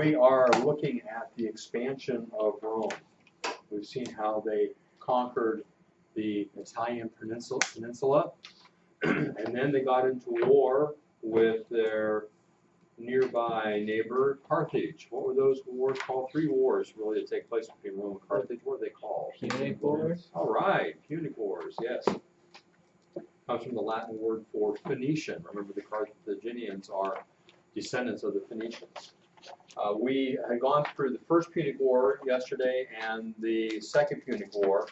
We are looking at the expansion of Rome. We've seen how they conquered the Italian peninsula, and then they got into war with their nearby neighbor, Carthage. What were those wars called? 3 wars really that take place between Rome and Carthage. What are they called? Punic Wars. All right, Punic Wars, yes. Comes from the Latin word for Phoenician. Remember, the Carthaginians are descendants of the Phoenicians. We had gone through the first Punic War yesterday and the second Punic War.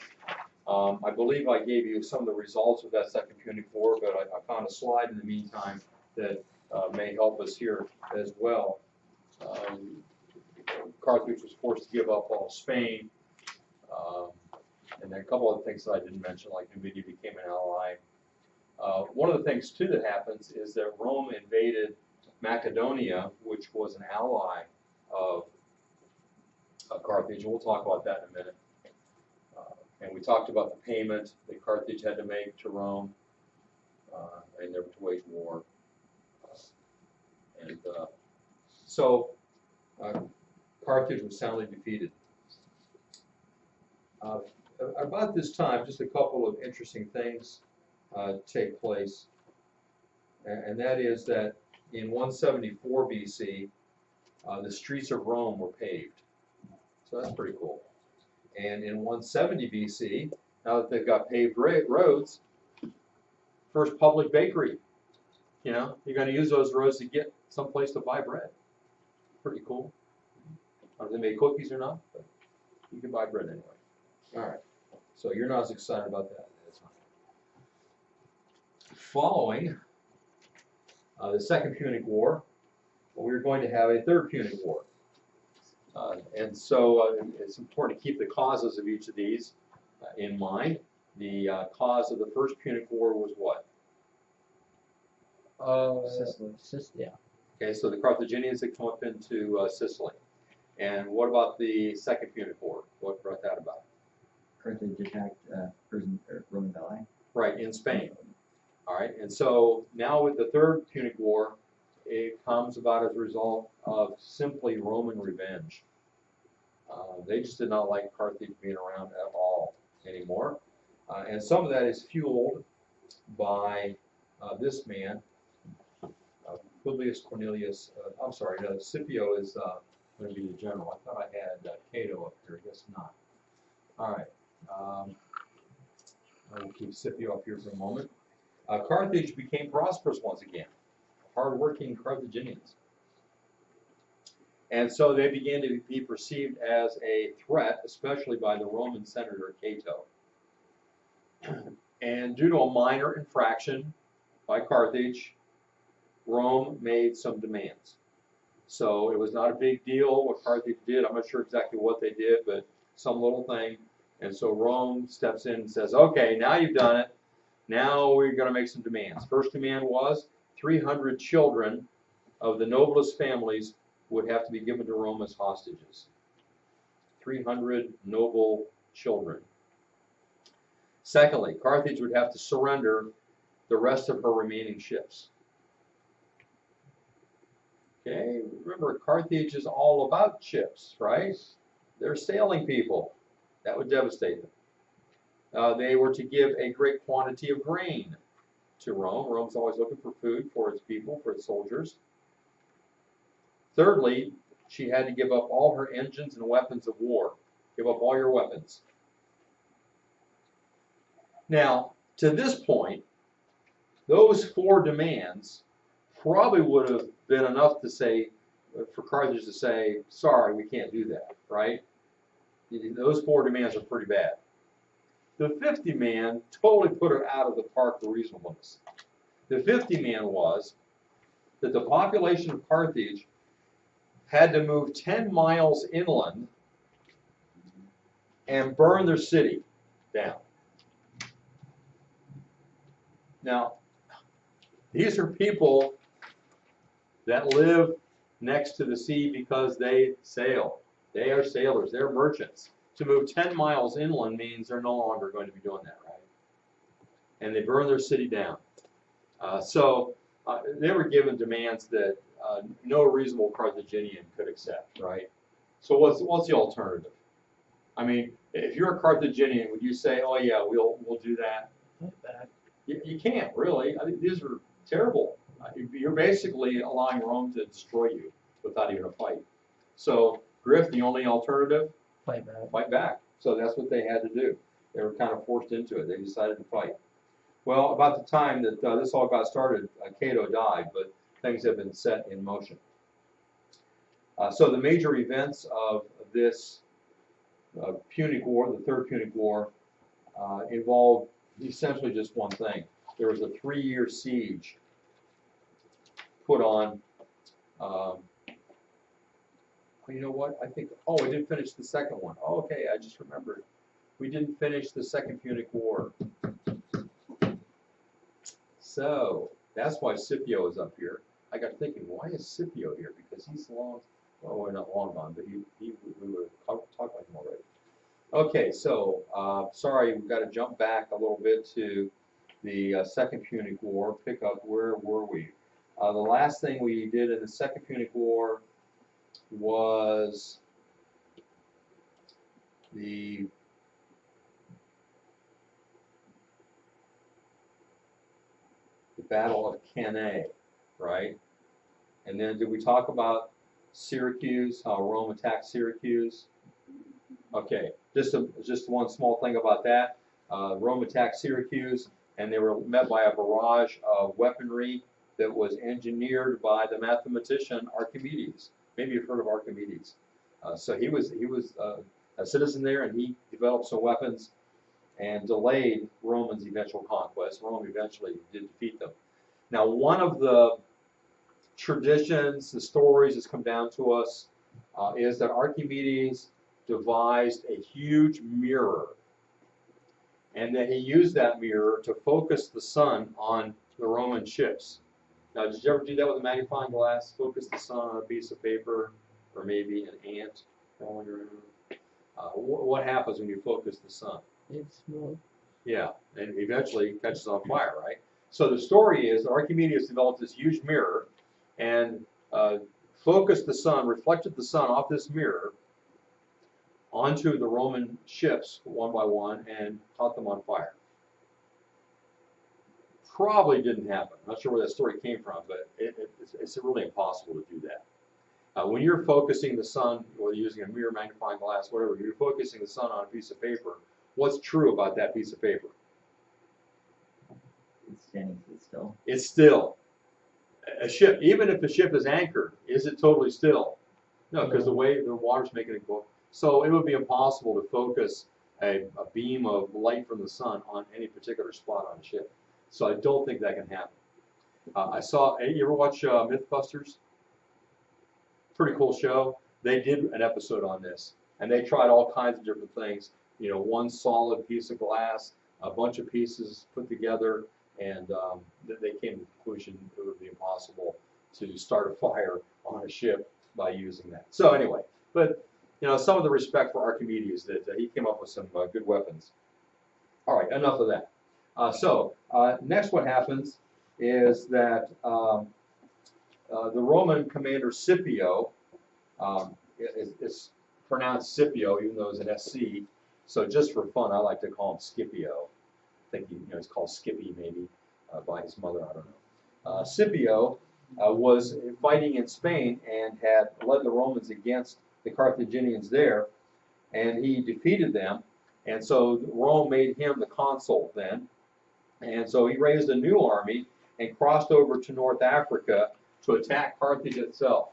I believe I gave you some of the results of that second Punic War, but I found a slide in the meantime that may help us here as well. Carthage was forced to give up all of Spain, and then a couple of things that I didn't mention, like Numidia became an ally. One of the things, too, that happens is that Rome invaded Macedonia, which was an ally of Carthage, and we'll talk about that in a minute. And we talked about the payment that Carthage had to make to Rome, and never to wage war. So Carthage was soundly defeated. About this time, just a couple of interesting things take place, and that is that in 174 BC, the streets of Rome were paved. So that's pretty cool. And in 170 BC, now that they've got paved roads, first public bakery. You know, you're going to use those roads to get someplace to buy bread. Pretty cool. I don't know if they made cookies or not, but you can buy bread anyway. All right. So you're not as excited about that. That's fine. Following the second Punic War, we're going to have a third Punic War. And so it's important to keep the causes of each of these in mind. The cause of the first Punic War was what? Sicily. Yeah. Okay, so the Carthaginians had come up into Sicily. And what about the second Punic War? What brought that about? Carthage attacked Roman ally. Right, in Spain. All right, and so now with the third Punic War, it comes about as a result of simply Roman revenge. They just did not like Carthage being around at all anymore. And some of that is fueled by this man, Publius Cornelius. I'm sorry, Scipio is going to be the general. I thought I had Cato up here. I guess not. All right. I will keep Scipio up here for a moment. Carthage became prosperous once again. Hard-working Carthaginians. And so they began to be perceived as a threat, especially by the Roman senator Cato. And due to a minor infraction by Carthage, Rome made some demands. So it was not a big deal what Carthage did. I'm not sure exactly what they did, but some little thing. And so Rome steps in and says, okay, now you've done it. Now we're going to make some demands. First demand was 300 children of the noblest families would have to be given to Rome as hostages. 300 noble children. Secondly, Carthage would have to surrender the rest of her remaining ships. Okay, remember Carthage is all about ships, right? They're sailing people. That would devastate them. They were to give a great quantity of grain to Rome. Rome's always looking for food for its people, for its soldiers. Thirdly, she had to give up all her engines and weapons of war. Give up all your weapons. Now, to this point, those 4 demands probably would have been enough to say, for Carthage to say, sorry, we can't do that, right? Those 4 demands are pretty bad. The 5th demand totally put her out of the park for reasonableness. The 5th demand was that the population of Carthage had to move 10 miles inland and burn their city down. Now, these are people that live next to the sea because they sail. They are sailors. They're merchants. To move 10 miles inland means they're no longer going to be doing that, right? And they burn their city down. So they were given demands that no reasonable Carthaginian could accept, right? So what's the alternative? I mean, if you're a Carthaginian, would you say, oh yeah, we'll do that? Fight back. You can't really. I mean, these are terrible. You're basically allowing Rome to destroy you without even a fight. So Griff, the only alternative, Fight back. fight back. So that's what they had to do. They were kind of forced into it. They decided to fight. Well, about the time that this all got started, Cato died, but things have been set in motion. So the major events of this Punic War, the Third Punic War, involved essentially just one thing. There was a 3-year siege put on. You know what? I think. Oh, we didn't finish the second one. Oh, okay, I just remembered. We didn't finish the Second Punic War. So that's why Scipio is up here. I got thinking, why is Scipio here? Because he's long. Well, we're not long gone, but we were talking about him already. Okay, so sorry, we've got to jump back a little bit to the Second Punic War. Pick up, where were we? The last thing we did in the Second Punic War was the Battle of Cannae, right? And then did we talk about Syracuse, how Rome attacked Syracuse? Okay, just one small thing about that. Rome attacked Syracuse, and they were met by a barrage of weaponry that was engineered by the mathematician Archimedes. Maybe you've heard of Archimedes. So he was a citizen there, and he developed some weapons and delayed Rome's eventual conquest. Rome eventually did defeat them. Now, one of the traditions, the stories that's come down to us, is that Archimedes devised a huge mirror, and that he used that mirror to focus the sun on the Roman ships. Now, did you ever do that with a magnifying glass? Focus the sun on a piece of paper, or maybe an ant crawling around? What happens when you focus the sun? It's more. Yeah, and eventually it catches on fire, right? So the story is Archimedes developed this huge mirror and focused the sun, reflected the sun off this mirror onto the Roman ships one by one and caught them on fire. Probably didn't happen. I'm not sure where that story came from, but it's really impossible to do that. When you're focusing the sun, or using a mirror, magnifying glass, whatever, you're focusing the sun on a piece of paper. What's true about that piece of paper? It's standing still. It's still. A ship, even if the ship is anchored, is it totally still? No, because the way the water's making it go. So it would be impossible to focus a beam of light from the sun on any particular spot on a ship. So I don't think that can happen. You ever watch Mythbusters? Pretty cool show. They did an episode on this, and they tried all kinds of different things. You know, one solid piece of glass, a bunch of pieces put together, and they came to the conclusion it would be impossible to start a fire on a ship by using that. So anyway, but you know, some of the respect for Archimedes that he came up with some good weapons. All right, enough of that. Next what happens is that the Roman commander Scipio, it's pronounced Scipio even though it's an SC, so just for fun I like to call him Scipio. I think he's called Skippy maybe by his mother, I don't know. Scipio was fighting in Spain and had led the Romans against the Carthaginians there, and he defeated them, and so Rome made him the consul then, and so he raised a new army and crossed over to North Africa to attack Carthage itself.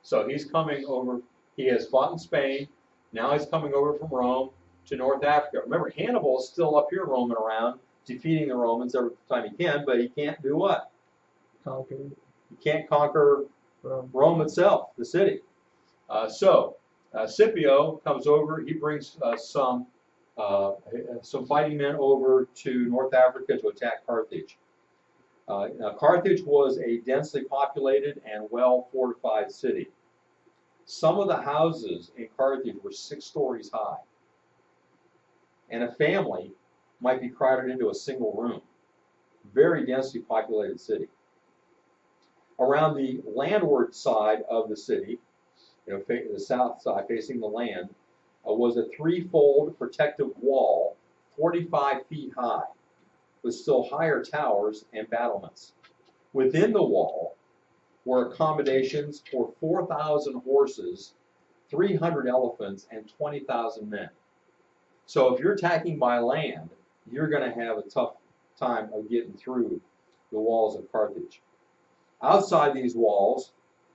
So he's coming over, he has fought in Spain, now he's coming over from Rome to North Africa. Remember, Hannibal is still up here roaming around, defeating the Romans every time he can, but he can't do what? Conquer. He can't conquer Rome itself, the city. Scipio comes over, he brings some fighting men over to North Africa to attack Carthage. Now, Carthage was a densely populated and well-fortified city. Some of the houses in Carthage were 6 stories high, and a family might be crowded into a single room. Very densely populated city. around the landward side of the city, the south side facing the land, was a threefold protective wall, 45 feet high, with still higher towers and battlements. Within the wall were accommodations for 4,000 horses, 300 elephants, and 20,000 men. So if you're attacking by land, you're going to have a tough time of getting through the walls of Carthage. Outside these walls,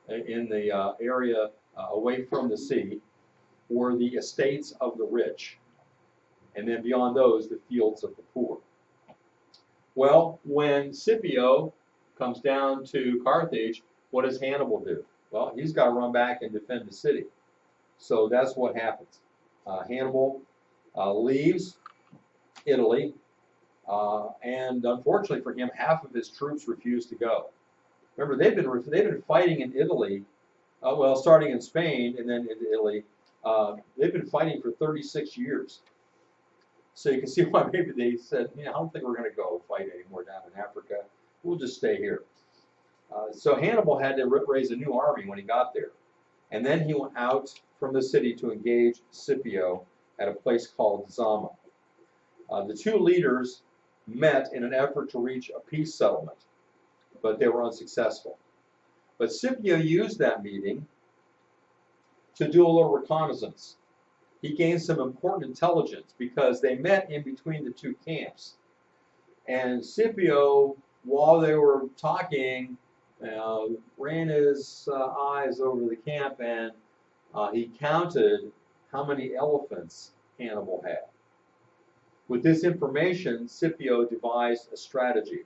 in the area away from the sea, were the estates of the rich, and then beyond those, the fields of the poor. Well, when Scipio comes down to Carthage, what does Hannibal do? Well, he's got to run back and defend the city. So that's what happens. Hannibal leaves Italy, and unfortunately for him, half of his troops refuse to go. Remember, they've been fighting in Italy, well, starting in Spain and then into Italy. They've been fighting for 36 years. So you can see why maybe they said, I don't think we're going to go fight anymore down in Africa. We'll just stay here. So Hannibal had to raise a new army when he got there. And then he went out from the city to engage Scipio at a place called Zama. The two leaders met in an effort to reach a peace settlement, but they were unsuccessful. But Scipio used that meeting to do a little reconnaissance. He gained some important intelligence because they met in between the two camps. And Scipio, while they were talking, ran his eyes over the camp, and he counted how many elephants Hannibal had. With this information, Scipio devised a strategy.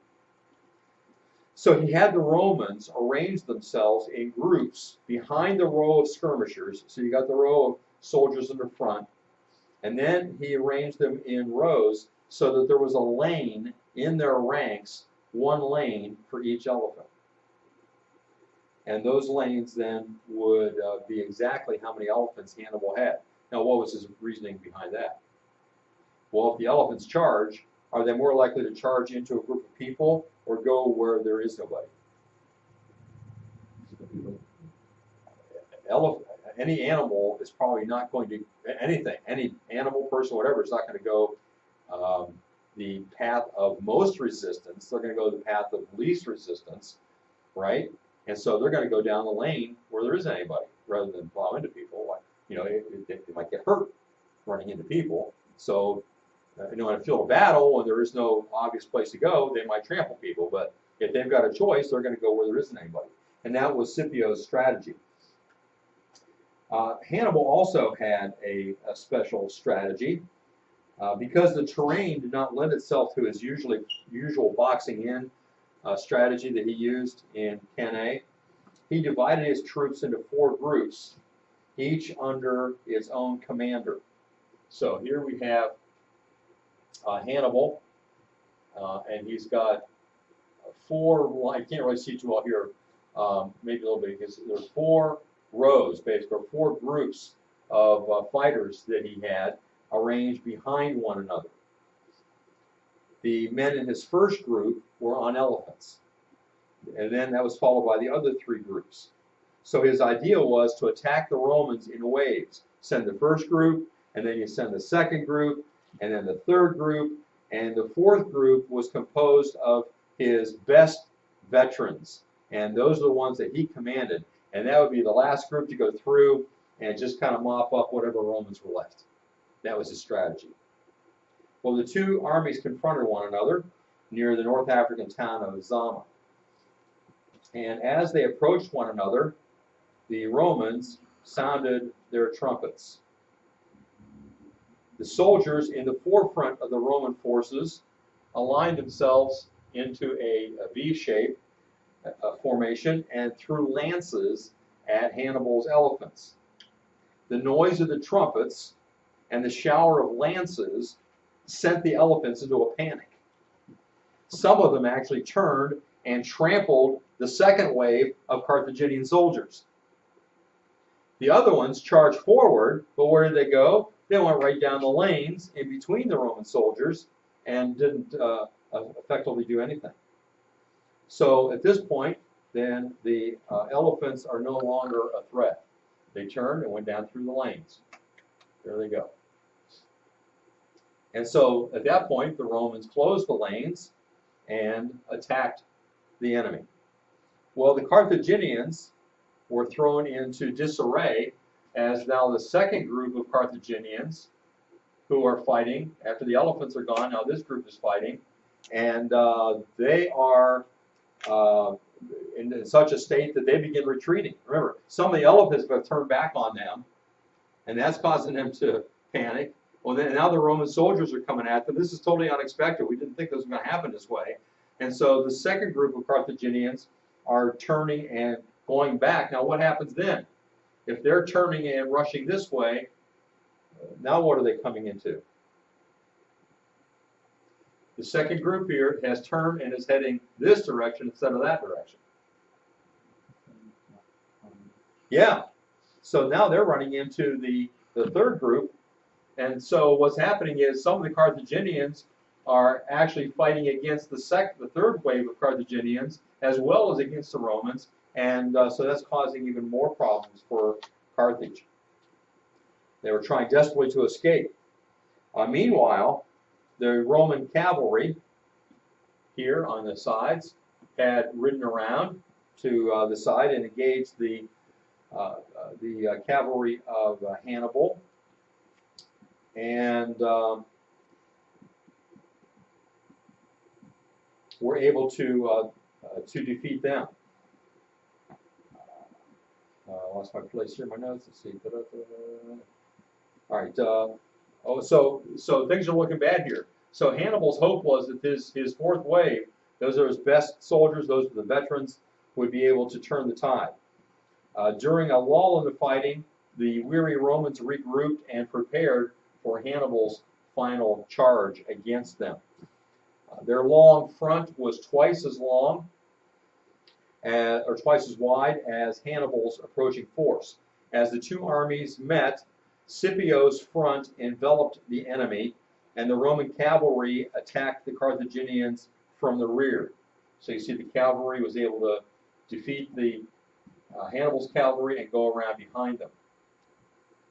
So he had the Romans arrange themselves in groups behind the row of skirmishers. So you got the row of soldiers in the front, and then he arranged them in rows so that there was a lane in their ranks, one lane for each elephant. And those lanes then would be exactly how many elephants Hannibal had. Now, what was his reasoning behind that? Well, if the elephants charge, are they more likely to charge into a group of people or go where there is nobody? Any animal is probably not going to, any animal, person, whatever, is not going to go the path of most resistance. They're going to go the path of least resistance, right? And so they're going to go down the lane where there isn't anybody rather than plow into people. They might get hurt running into people. So, in a field of battle, when there is no obvious place to go, they might trample people. But if they've got a choice, they're going to go where there isn't anybody. And that was Scipio's strategy. Hannibal also had a special strategy. Because the terrain did not lend itself to his usual boxing in strategy that he used in Cannae, he divided his troops into 4 groups, each under its own commander. So here we have Hannibal, and he's got 4, I can't really see too well here, maybe a little bit, because there's 4 rows, basically, or 4 groups of fighters that he had arranged behind one another. The men in his first group were on elephants, and then that was followed by the other 3 groups. So his idea was to attack the Romans in waves. Send the first group, and then you send the second group, and then the third group, and the 4th group was composed of his best veterans, and those are the ones that he commanded, and that would be the last group to go through and just kind of mop up whatever Romans were left. That was his strategy. Well, the 2 armies confronted one another near the North African town of Zama. And as they approached one another, the Romans sounded their trumpets. The soldiers in the forefront of the Roman forces aligned themselves into a V shape formation and threw lances at Hannibal's elephants. The noise of the trumpets and the shower of lances sent the elephants into a panic. Some of them actually turned and trampled the second wave of Carthaginian soldiers. The other ones charged forward, but where did they go? They went right down the lanes in between the Roman soldiers and didn't effectively do anything. So at this point, then the elephants are no longer a threat. They turned and went down through the lanes. There they go. And so at that point, the Romans closed the lanes and attacked the enemy. Well, the Carthaginians were thrown into disarray as now the second group of Carthaginians who are fighting, after the elephants are gone, now this group is fighting, and they are in such a state that they begin retreating. Remember, some of the elephants have turned back on them, and that's causing them to panic. Well, then now the Roman soldiers are coming at them. This is totally unexpected. We didn't think this was going to happen this way. And so the second group of Carthaginians are turning and going back. Now what happens then? If they're turning and rushing this way, now what are they coming into? The second group here has turned and is heading this direction instead of that direction. Yeah. So now they're running into the third group. And so what's happening is some of the Carthaginians are actually fighting against the third wave of Carthaginians as well as against the Romans. And so that's causing even more problems for Carthage. They were trying desperately to escape. Meanwhile, the Roman cavalry here on the sides had ridden around to the side and engaged the cavalry of Hannibal, and were able to defeat them. Lost my place here in my notes. Let's see. All right. So things are looking bad here. So Hannibal's hope was that his fourth wave, those are his best soldiers, those are the veterans, would be able to turn the tide. During a lull in the fighting, the weary Romans regrouped and prepared for Hannibal's final charge against them. Their long front was twice as long or twice as wide as Hannibal's approaching force. As the two armies met, Scipio's front enveloped the enemy, and the Roman cavalry attacked the Carthaginians from the rear. So you see the cavalry was able to defeat the Hannibal's cavalry and go around behind them.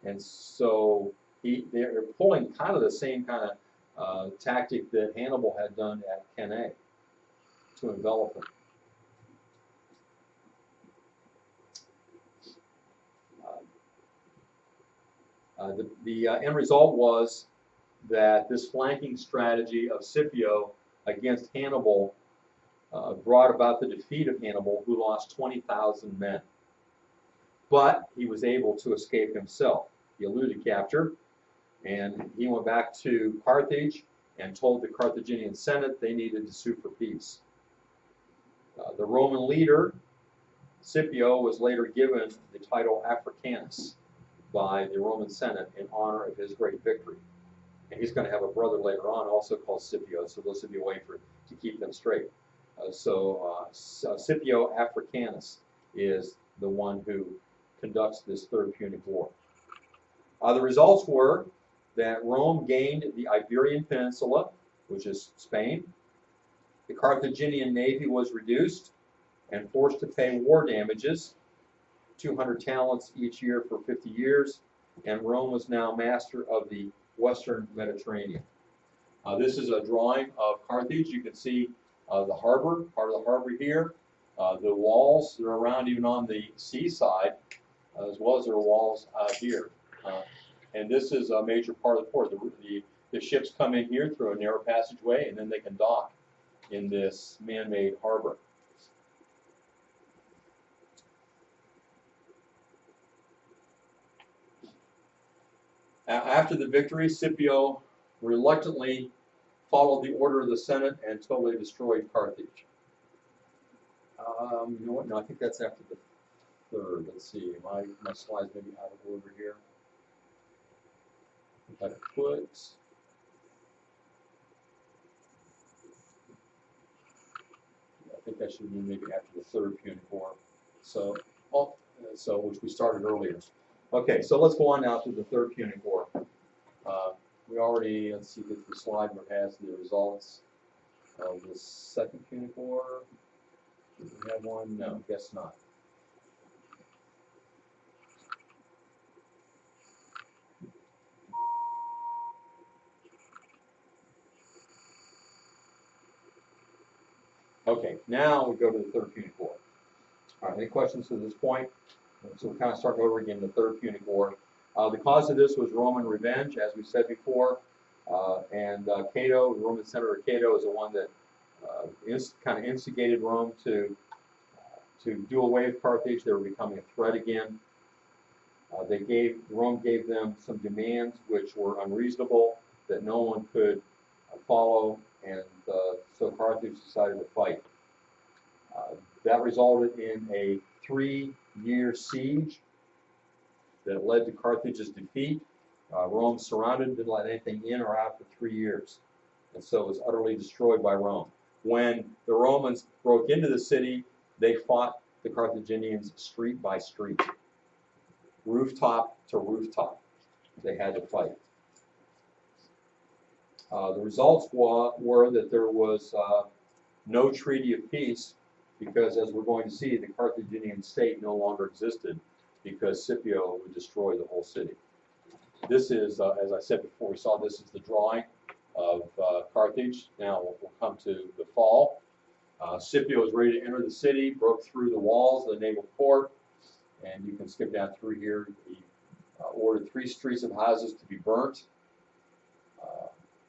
And so they're pulling kind of the same kind of tactic that Hannibal had done at Cannae to envelop them. The end result was that this flanking strategy of Scipio against Hannibal brought about the defeat of Hannibal, who lost 20,000 men. But he was able to escape himself. He eluded capture, and he went back to Carthage and told the Carthaginian Senate they needed to sue for peace. The Roman leader, Scipio, was later given the title Africanus by the Roman Senate in honor of his great victory. And he's going to have a brother later on also called Scipio, so this will be a way to keep them straight. Scipio Africanus is the one who conducts this Third Punic War. The results were that Rome gained the Iberian Peninsula, which is Spain. The Carthaginian navy was reduced and forced to pay war damages, 200 talents each year for 50 years, and Rome was now master of the Western Mediterranean. This is a drawing of Carthage. You can see the harbor, part of the harbor here. The walls, they're around even on the seaside, as well as there are walls out here. And this is a major part of the port. The ships come in here through a narrow passageway, and then they can dock in this man-made harbor. After the victory, Scipio reluctantly followed the order of the Senate and totally destroyed Carthage. You know what? No, I think that's after the third. Let's see. My slides may be out of order here. If I put I think that should be maybe after the Third Punic War. So which we started earlier. Okay, so let's go on now to the Third Punic War. We already, let's see, get the slide where it has the results of the Second Punic War. Do we have one? No, guess not. Okay, now we go to the Third Punic War. All right, any questions to this point? So we're kind of starting over again, the Third Punic War. The cause of this was Roman revenge, as we said before, and Cato, the Roman Senator Cato, is the one that kind of instigated Rome to do away with Carthage. They were becoming a threat again. Rome gave them some demands which were unreasonable, that no one could follow, and so Carthage decided to fight. That resulted in a 3-year siege that led to Carthage's defeat. Rome surrounded, didn't let anything in or out for 3 years, and so it was utterly destroyed by Rome. When the Romans broke into the city, they fought the Carthaginians street by street, rooftop to rooftop. They had to fight. The results were that there was no treaty of peace, because, as we're going to see, the Carthaginian state no longer existed because Scipio would destroy the whole city. This is, as I said before, we saw this is the drawing of Carthage. Now we'll come to the fall. Scipio was ready to enter the city, broke through the walls of the naval port, and you can skip down through here. He ordered 3 streets of houses to be burnt.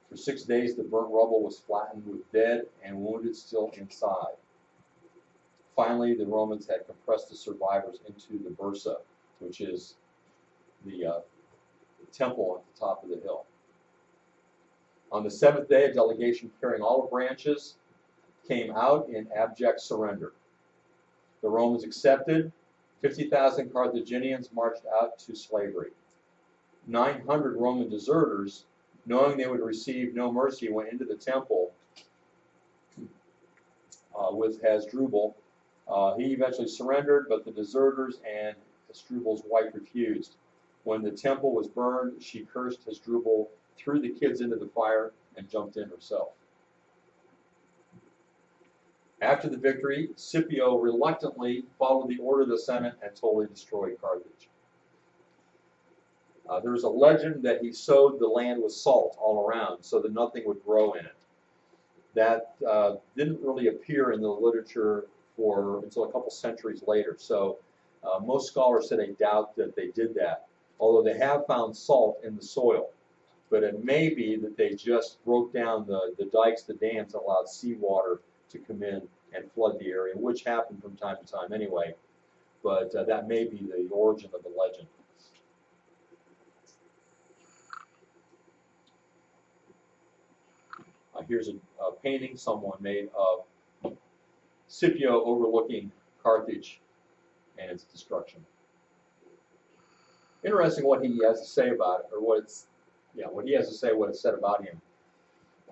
For 6 days, the burnt rubble was flattened with dead and wounded still inside. Finally, the Romans had compressed the survivors into the Bursa, which is the temple at the top of the hill. On the 7th day, a delegation carrying olive branches came out in abject surrender. The Romans accepted. 50,000 Carthaginians marched out to slavery. 900 Roman deserters, knowing they would receive no mercy, went into the temple with Hasdrubal. He eventually surrendered, but the deserters and Hasdrubal's wife refused. When the temple was burned, she cursed Hasdrubal, threw the kids into the fire, and jumped in herself. After the victory, Scipio reluctantly followed the order of the Senate and totally destroyed Carthage. There was a legend that he sowed the land with salt all around so that nothing would grow in it. That didn't really appear in the literature until a couple centuries later. So most scholars say they doubt that they did that, although they have found salt in the soil. But it may be that they just broke down the dikes, the dams, and allowed seawater to come in and flood the area, which happened from time to time anyway. But that may be the origin of the legend. Here's a painting someone made of Scipio overlooking Carthage and its destruction. Interesting what he has to say about it, or what he has to say, what is said about him.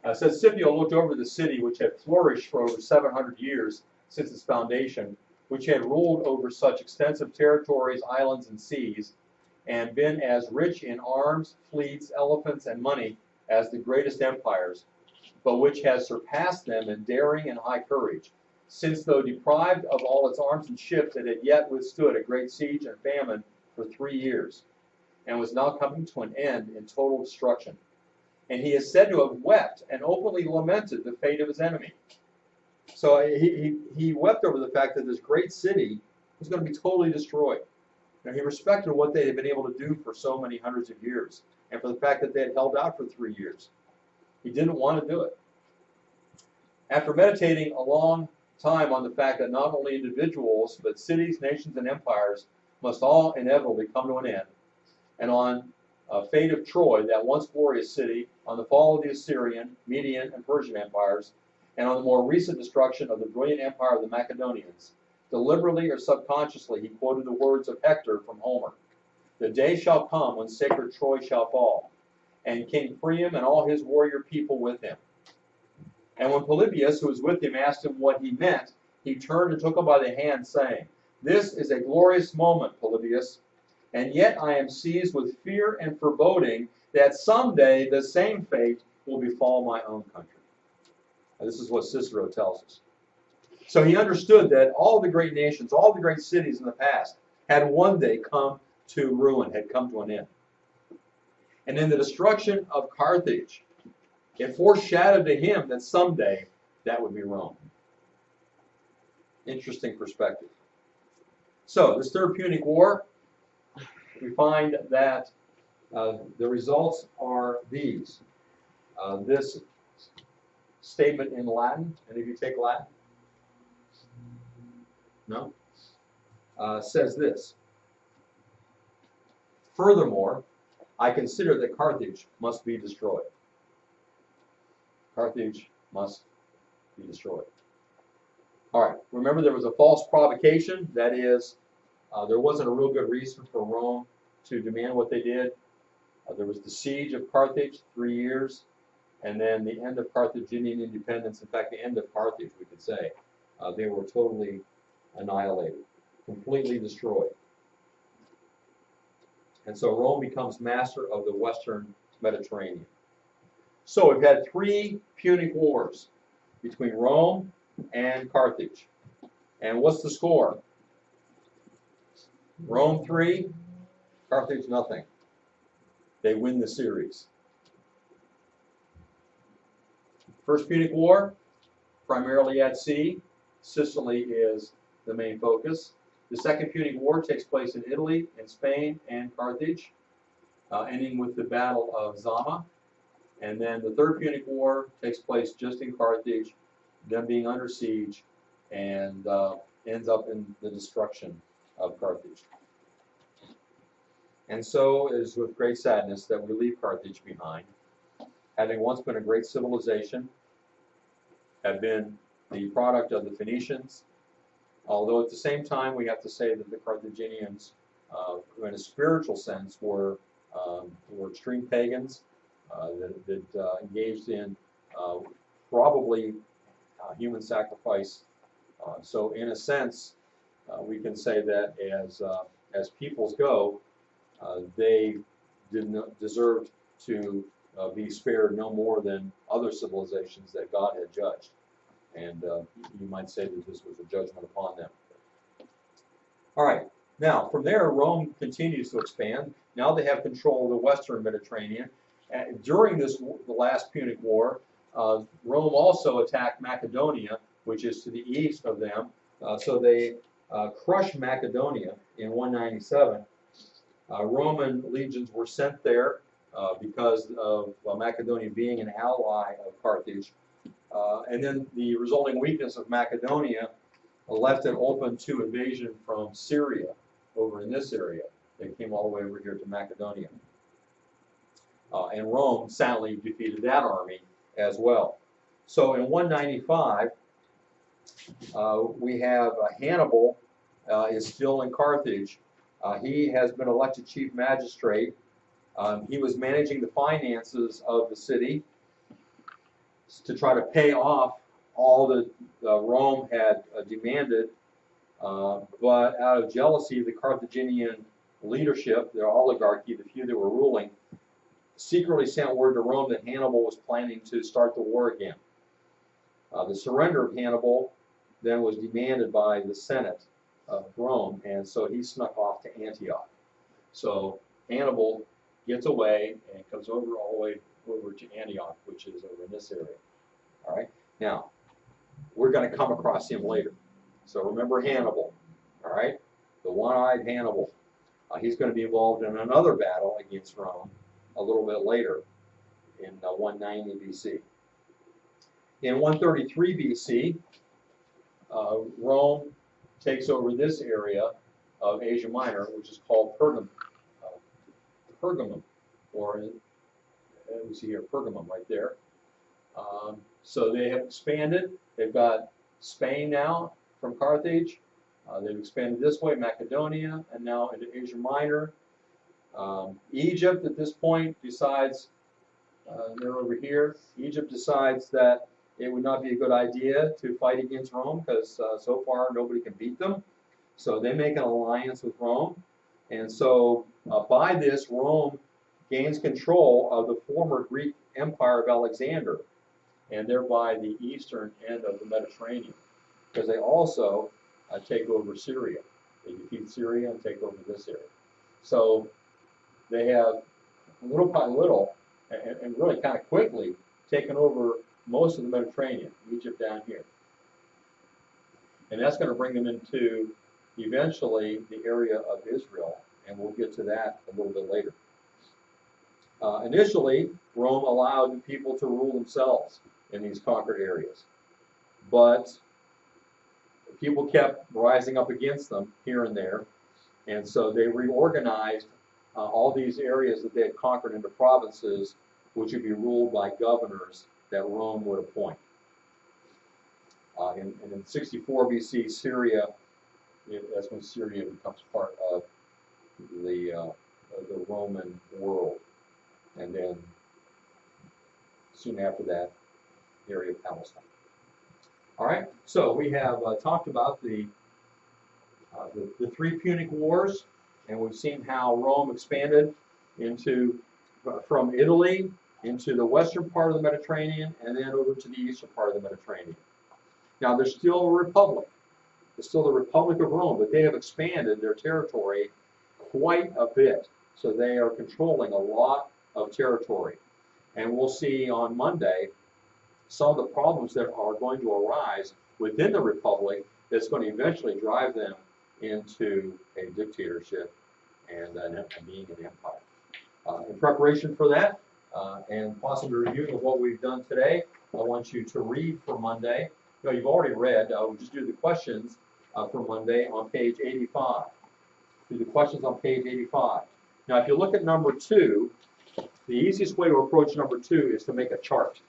It says Scipio looked over the city, which had flourished for over 700 years since its foundation, which had ruled over such extensive territories, islands, and seas, and been as rich in arms, fleets, elephants, and money as the greatest empires, but which has surpassed them in daring and high courage, since though deprived of all its arms and ships, it had yet withstood a great siege and famine for 3 years, and was now coming to an end in total destruction. And he is said to have wept and openly lamented the fate of his enemy. So he wept over the fact that this great city was going to be totally destroyed. Now, he respected what they had been able to do for so many hundreds of years, and for the fact that they had held out for 3 years. He didn't want to do it. After meditating a long time on the fact that not only individuals, but cities, nations, and empires must all inevitably come to an end, and on fate of Troy, that once glorious city, on the fall of the Assyrian, Median, and Persian empires, and on the more recent destruction of the brilliant empire of the Macedonians, deliberately or subconsciously he quoted the words of Hector from Homer. The day shall come when sacred Troy shall fall, and King Priam and all his warrior people with him. And when Polybius, who was with him, asked him what he meant, he turned and took him by the hand, saying, "This is a glorious moment, Polybius, and yet I am seized with fear and foreboding that someday the same fate will befall my own country." Now, this is what Cicero tells us. So he understood that all the great nations, all the great cities in the past had one day come to ruin, had come to an end. And in the destruction of Carthage, it foreshadowed to him that someday that would be Rome. Interesting perspective. So this Third Punic War, we find that the results are these. This statement in Latin, any of you take Latin? No? Says this. Furthermore, I consider that Carthage must be destroyed. Carthage must be destroyed. All right, remember there was a false provocation. That is, there wasn't a real good reason for Rome to demand what they did. There was the siege of Carthage, 3 years, and then the end of Carthaginian independence. In fact, the end of Carthage, we could say. They were totally annihilated, completely destroyed. And so Rome becomes master of the Western Mediterranean. So we've had 3 Punic Wars between Rome and Carthage. And what's the score? Rome 3, Carthage nothing. They win the series. First Punic War, primarily at sea. Sicily is the main focus. The Second Punic War takes place in Italy, in Spain, and Carthage, ending with the Battle of Zama. And then the Third Punic War takes place just in Carthage, them being under siege, and ends up in the destruction of Carthage. And so it is with great sadness that we leave Carthage behind, having once been a great civilization, have been the product of the Phoenicians, although at the same time we have to say that the Carthaginians, in a spiritual sense, were extreme pagans that engaged in probably human sacrifice. So in a sense, we can say that as peoples go, they did not deserve to be spared no more than other civilizations that God had judged. And you might say that this was a judgment upon them. All right, now from there, Rome continues to expand. Now they have control of the Western Mediterranean. During the last Punic War, Rome also attacked Macedonia, which is to the east of them. So they crushed Macedonia in 197. Roman legions were sent there because of Macedonia being an ally of Carthage. And then the resulting weakness of Macedonia left it open to invasion from Syria over in this area. They came all the way over here to Macedonia. And Rome soundly defeated that army as well. So in 195, we have Hannibal is still in Carthage. He has been elected chief magistrate. He was managing the finances of the city to try to pay off all that Rome had demanded. But out of jealousy, the Carthaginian leadership, their oligarchy, the few that were ruling, secretly sent word to Rome that Hannibal was planning to start the war again. The surrender of Hannibal then was demanded by the Senate of Rome, and so he snuck off to Antioch. So Hannibal gets away and comes over all the way over to Antioch, which is over in this area. All right. Now, we're going to come across him later. So remember Hannibal. All right. The one-eyed Hannibal. He's going to be involved in another battle against Rome a little bit later in 190 BC. In 133 BC, Rome takes over this area of Asia Minor, which is called Pergamum, or we see here Pergamum right there. So they have expanded. They've got Spain now from Carthage. They've expanded this way, Macedonia, and now into Asia Minor. Egypt at this point decides, they're over here, Egypt decides that it would not be a good idea to fight against Rome because so far nobody can beat them. So they make an alliance with Rome. And so by this, Rome gains control of the former Greek Empire of Alexander, and thereby the eastern end of the Mediterranean. because they also take over Syria. They defeat Syria and take over this area. So they have little by little, and really kind of quickly, taken over most of the Mediterranean, Egypt down here. And that's going to bring them into, eventually, the area of Israel, and we'll get to that a little bit later. Initially, Rome allowed people to rule themselves in these conquered areas. But people kept rising up against them here and there, and so they reorganized all these areas that they had conquered into provinces, which would be ruled by governors that Rome would appoint. And in 64 BC, Syria, that's when Syria becomes part of the Roman world. And then soon after that, the area of Palestine. All right, so we have talked about the three Punic Wars, and we've seen how Rome expanded into from Italy into the western part of the Mediterranean, and then over to the eastern part of the Mediterranean. Now, there's still a republic. There's still the Republic of Rome, but they have expanded their territory quite a bit. So they are controlling a lot of territory. And we'll see on Monday some of the problems that are going to arise within the republic that's going to eventually drive them into a dictatorship and being an empire. In preparation for that, and possibly reviewing of what we've done today, I want you to read for Monday. You know, you've already read. We'll just do the questions for Monday on page 85. Do the questions on page 85. Now, if you look at number 2, the easiest way to approach number 2 is to make a chart.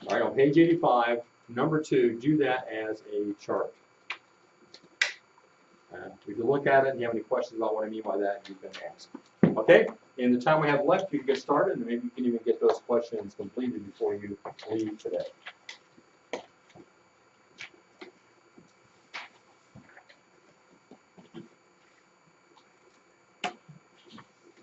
All right, on page 85, number 2, do that as a chart. If you look at it and you have any questions about what I mean by that, you can ask. Okay, in the time we have left, you can get started, and maybe you can even get those questions completed before you leave today.